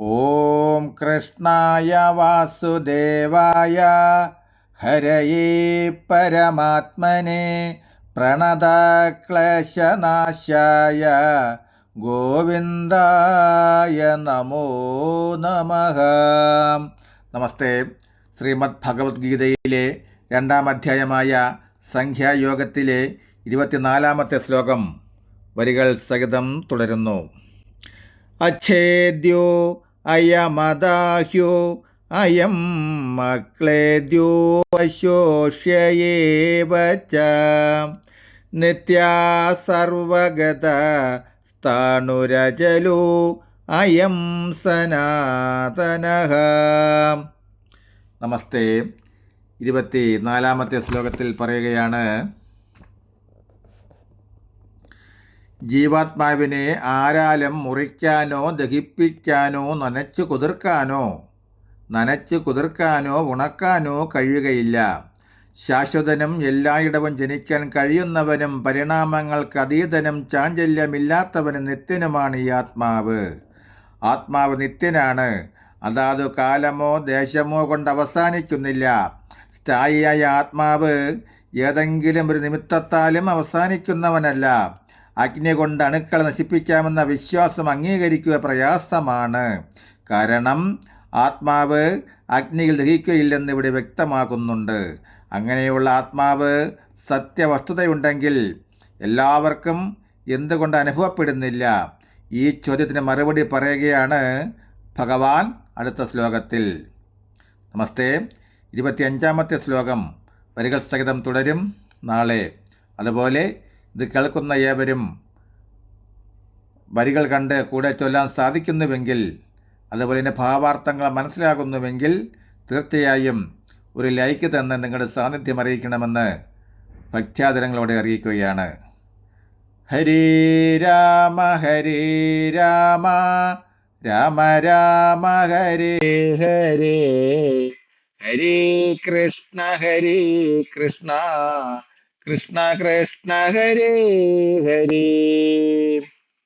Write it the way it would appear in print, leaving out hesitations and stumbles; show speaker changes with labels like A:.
A: ഓം കൃഷ്ണായ വാസുദേവായ ഹരയേ പരമാത്മനെ പ്രണതക്ലേശനാശായ ഗോവിന്ദായ നമോ നമഃ. നമസ്തേ. ശ്രീമദ് ഭഗവത്ഗീതയിലെ 2-ാം അധ്യായമായ സംഖ്യായോഗത്തിലെ 24-ാമത്തെ ശ്ലോകം വരികൾ സഹിതം തുടരുന്നു. അച്ഛേദ്യോ അയമദാഹ്യോ അയം മക്ലേദ്യോ അശോഷ്യയേവ ച നിത്യാ സർവഗത സ്ഥാണുരജലോ അയം സനാതനഃ. നമസ്തേ. 24-ാമത്തെ ശ്ലോകത്തിൽ പറയുകയാണ്, ജീവാത്മാവിനെ ആരാലും മുറിക്കാനോ ദഹിപ്പിക്കാനോ നനച്ചു കുതിർക്കാനോ ഉണക്കാനോ കഴിയുകയില്ല. ശാശ്വതനും എല്ലായിടവും ജനിക്കാൻ കഴിയുന്നവനും പരിണാമങ്ങൾക്ക് അതീതനും ചാഞ്ചല്യമില്ലാത്തവനും നിത്യനുമാണ് ഈ ആത്മാവ്. ആത്മാവ് നിത്യനാണ്. അതാത് കാലമോ ദേശമോ കൊണ്ട് അവസാനിക്കുന്നില്ല. സ്ഥായിയായ ആത്മാവ് ഏതെങ്കിലും ഒരു നിമിത്തത്താലും അവസാനിക്കുന്നവനല്ല. അഗ്നി കൊണ്ട് അണുക്കളെ നശിപ്പിക്കാമെന്ന വിശ്വാസം അംഗീകരിക്കുക പ്രയാസമാണ്. കാരണം ആത്മാവ് അഗ്നിയിൽ ദഹിക്കുകയില്ലെന്ന് ഇവിടെ വ്യക്തമാക്കുന്നുണ്ട്. അങ്ങനെയുള്ള ആത്മാവ് സത്യവസ്തുതയുണ്ടെങ്കിൽ എല്ലാവർക്കും എന്തുകൊണ്ട് അനുഭവപ്പെടുന്നില്ല? ഈ ചോദ്യത്തിന് മറുപടി പറയുകയാണ് ഭഗവാൻ അടുത്ത ശ്ലോകത്തിൽ. നമസ്തേ. 25-ാമത്തെ ശ്ലോകം വരികൾ സഹിതം തുടരും നാളെ. അതുപോലെ ഇത് കേൾക്കുന്ന ഏവരും വരികൾ കണ്ട് കൂടെ ചൊല്ലാൻ സാധിക്കുന്നുവെങ്കിൽ, അതുപോലെ തന്നെ ഭാവാർത്ഥങ്ങൾ മനസ്സിലാകുന്നുവെങ്കിൽ തീർച്ചയായും ഒരു ലൈക്ക് തന്ന് നിങ്ങളുടെ സാന്നിധ്യം അറിയിക്കണമെന്ന് ഭക്ത്യാദരങ്ങളോടെ അറിയിക്കുകയാണ്. ഹരേ രാമ രാമ രാമ ഹരേ ഹരേ, ഹരേ കൃഷ്ണ കൃഷ്ണ കൃഷ്ണ ഹരേ ഹരേ.